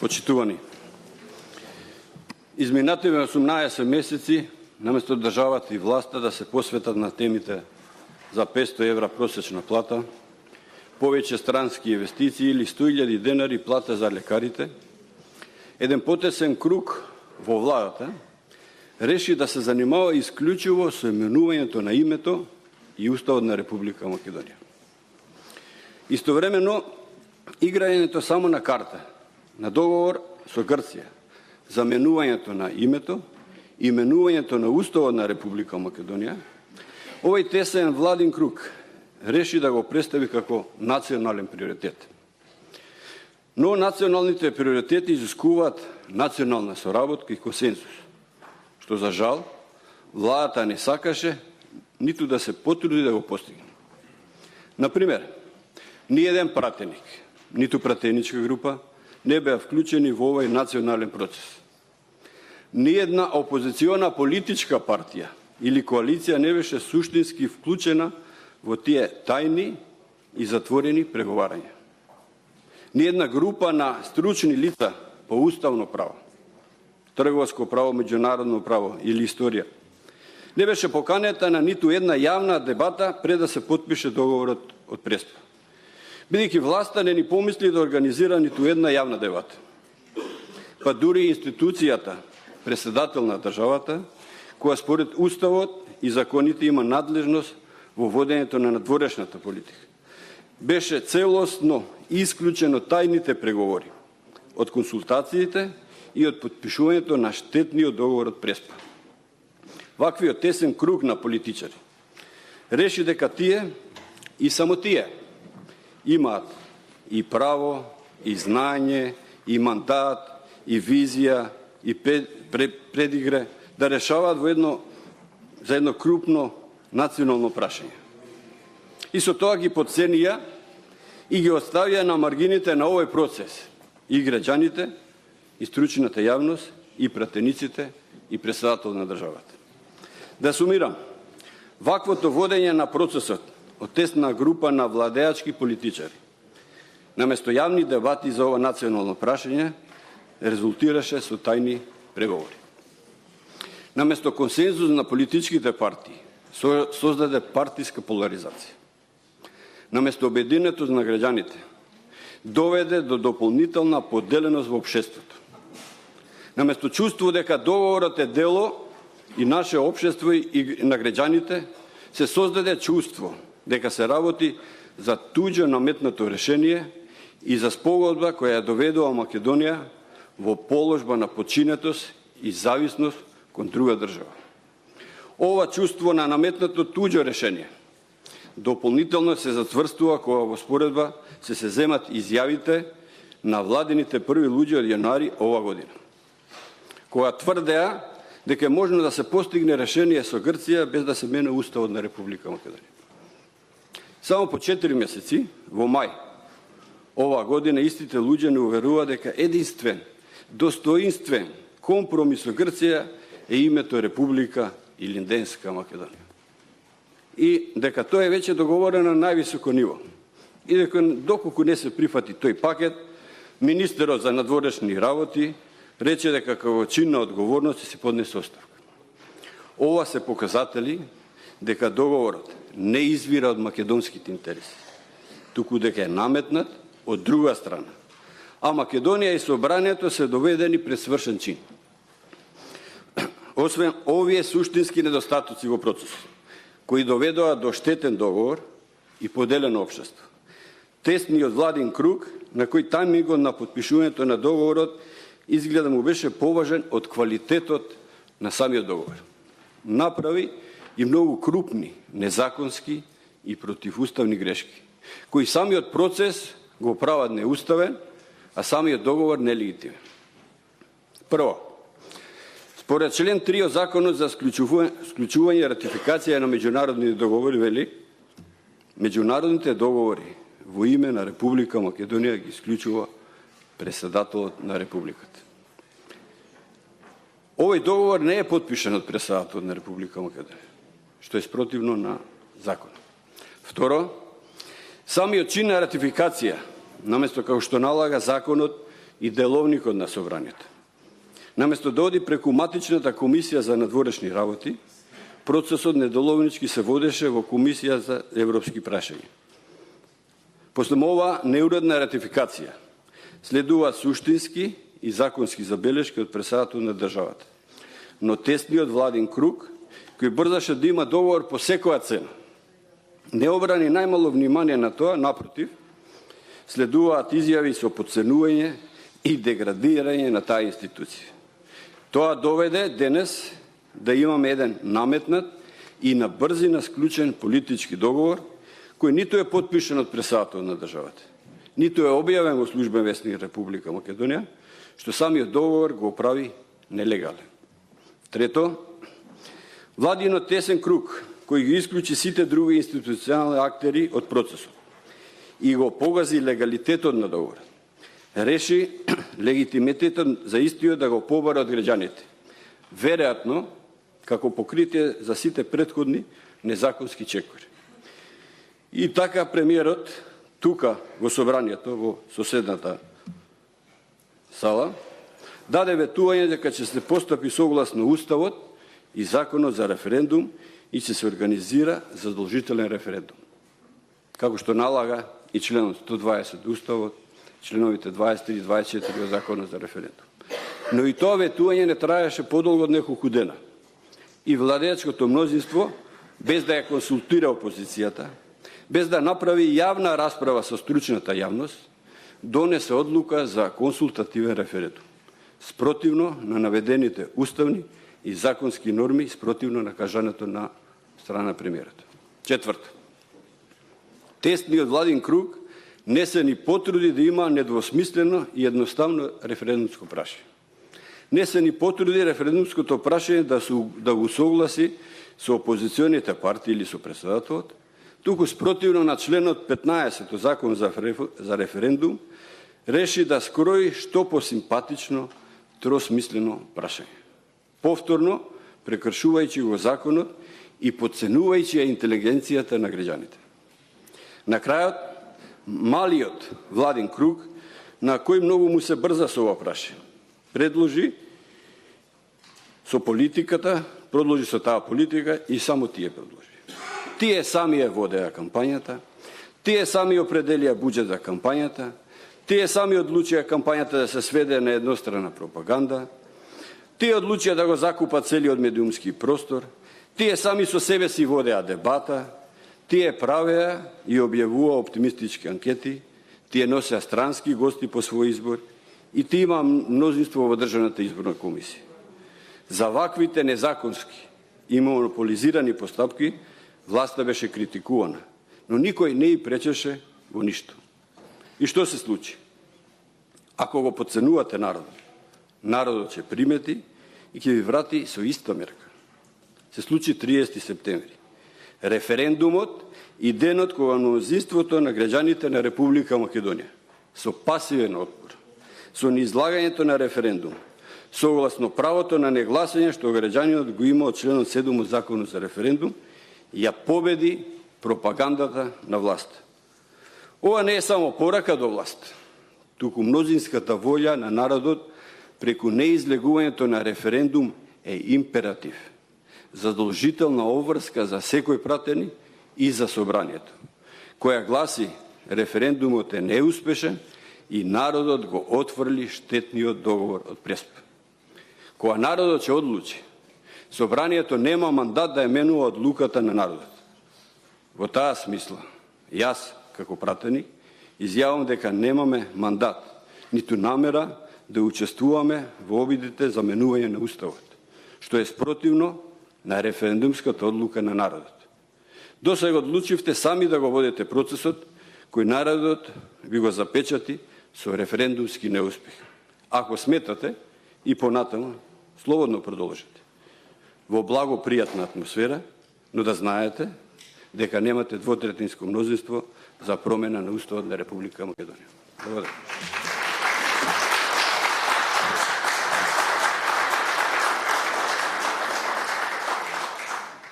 Почитувани, изминативе 18 месеци, наместо државата и власта да се посветат на темите за 500 евра просечна плата, повеќе странски инвестиции или 100.000 денари плата за лекарите, еден потесен круг во владата реши да се занимава исклучиво со именувањето на името и Уставот на Република Македонија. Истовремено, играњето само на карта, на договор со Грција, за менувањето на името, именувањето на Уставот на Република Македонија, овој тесен владин круг реши да го представи како национален приоритет. Но националните приоритети изискуваат национална соработка и консенсус, што за жал владата не сакаше ниту да се потруди да го постигне. Например, ни еден пратеник, ниту пратеничка група не беа вклучени во овој национален процес. Ни една опозициона политичка партија или коалиција не беше суштински вклучена во тие тајни и затворени преговарања. Ни една група на стручни лица по уставно право, трговско право, меѓународно право или историја не беше поканета на ниту една јавна дебата пред да се потпише договорот од Преспа. Бидејќи власта не ни помисли да организира ниту една јавна дебата. Па дури институцијата, председател на државата, која според Уставот и законите има надлежност во водењето на надворешната политика, беше целосно исклучено тајните преговори од консултациите и од потпишувањето на штетниот договор од Преспа. Ваквиот тесен круг на политичари реши дека тие и само тие имаат и право, и знање, и мандат, и визија, и предигре да решаваат за едно крупно национално прашање. И со тоа ги потценија и ги оставија на маргините на овој процес и граѓаните, и стручната јавност, и пратениците, и председател на државата. Да сумирам, ваквото водење на процесот од тесна група на владеачки политичари, наместо јавни дебати за ова национално прашање, резултираше со тајни преговори. Наместо консензус на политичките партии, создаде партиска поларизација. Наместо обединетост на граѓаните, доведе до дополнителна поделеност во општеството. Наместо чувство дека договорот е дело и наше општество и на граѓаните, се создаде чувство дека се работи за туѓо наметнато решение и за спогодба која ја доведува Македонија во положба на подчинетост и зависност кон друга држава. Ова чувство на наметнато туѓо решение дополнително се затврстува кога во споредба се земат изјавите на владините први луѓе од јануари ова година, која тврдеа дека можно да се постигне решение со Грција без да се мене Уставот на Република Македонија. Само по 4 месеци, во мај ова година, истите луѓе не уверува дека единствен, достоинствен компромис со Грција е името Република или Денска Македонија. И дека тоа е веќе договорено на највисоко ниво. И дека доколку не се прифати тој пакет, министерот за надворешни работи рече дека како чин на одговорност се поднесе оставка. Ова се показатели дека договорот не извира од македонските интереси, туку дека е наметнат од друга страна, а Македонија и собранието се доведени пред свршен чин. Освен овие суштински недостатоци во процесот, кои доведоа до штетен договор и поделено општество, тесниот владин круг на кој тајмингот на потпишувањето на договорот изгледа му беше поважен од квалитетот на самиот договор. Направи и многу крупни, незаконски и противуставни грешки, кои самиот процес го прават неуставен, а самиот договор нелегитимен. Прво, според член 3 од Законот за склучување и ратификација на меѓународни договори вели, меѓународните договори во име на Република Македонија ги исклучува председателот на Републиката. Овој договор не е потпишан од председателот на Република Македонија, што е спротивно на законот. Второ, самиот чин на ратификација, наместо како што налага законот, и деловникот на собранието. Наместо да оди преку матичната комисија за надворешни работи, процесот неделовнички се водеше во комисија за европски прашања. После ова неуредна ратификација следуваат суштински и законски забелешки од председателот на државата. Но тесниот владин круг, кој брзаше да има договор по секоја цена, не обрани најмало внимание на тоа, напротив, следуваат изјави со потценување и деградирање на таа институција. Тоа доведе денес да имаме еден наметнат и на брзина склучен политички договор, кој ниту е потпишан од председателот на државата, ниту е објавен во службен весник Република Македонија, што самиот договор го прави нелегален. Трето, владинот тесен круг, кој ги исклучи сите други институционални актери од процесот и го погази легалитетот на договорот, реши легитимитетот за истиот да го побара од граѓаните, веројатно како покритие за сите претходни незаконски чекори. И така премиерот тука во собранието, во соседната сала, даде ветување дека ќе се постапи согласно Уставот и Законот за референдум и ќе се организира задолжителен референдум, како што налага и членот 120 Уставот, членовите 23 и 24 од Законот за референдум. Но и тоа ветување не траеше подолго од неколку дена. И владеачкото мнозинство, без да ја консултира опозицијата, без да направи јавна расправа со стручната јавност, донесе одлука за консултативен референдум, спротивно на наведените уставни и законски норми, спротивно на кажањето на страна премиерот. Четврто, тесниот владин круг не се ни потруди да има недвосмислено и едноставно референдумско прашање. Не се ни потруди референдумското прашање да го согласи со опозиционите партии или со председателот, туку спротивно на членот 15 од Закон за референдум, реши да скрои што посимпатично, тросмислено прашање. Повторно, прекршувајќи го законот и подценувајќи интелигенцијата на граѓаните. На крајот, малиот владин круг, на кој многу му се брза со ова прашање, продолжи со таа политика и само тие предложи. Тие сами ја водеа кампањата, тие сами определија буџет за кампањата, тие сами одлучија кампањата да се сведе на еднострана пропаганда, тие одлучија да го закупат целиот медиумски простор, тие сами со себе си водеа дебата, тие правеа и објавува оптимистички анкети, тие носеа странски гости по свој избор и тие има мнозинство во Државната изборна комисија. За ваквите незаконски и монополизирани постапки власта беше критикувана, но никој не ја пречеше во ништо. И што се случи? Ако го подценувате народот ќе примети и ќе ви врати со иста мерка. Се случи 30 септември. Референдумот и денот кога мнозинството на граѓаните на Република Македонија со пасивен отпор, со неизлагањето на референдум, согласно правото на негласање што граѓанинот го има од членот 7 од Законот за референдум, ја победи пропагандата на власт. Ова не е само порака до власт, туку мнозинската волја на народот преку неизлегувањето на референдум е императив, задолжителна обврска за секој пратени и за собранието, која гласи референдумот е неуспешен и народот го отфрли штетниот договор од Преспа. Кога народот ќе одлучи, собранието нема мандат да ја менува одлуката на народот. Во таа смисла, јас, како пратеник, изјавам дека немаме мандат, ниту намера да учествуваме во обидите за менување на Уставот, што е спротивно на референдумската одлука на народот. Досега одлучивте сами да го водите процесот, кој народот ви го запечати со референдумски неуспех. Ако сметате, и понатаму, слободно продолжите. Во благопријатна атмосфера, но да знаете дека немате двотретинско мнозинство за промена на Уставот на Република Македонија. Благодарам.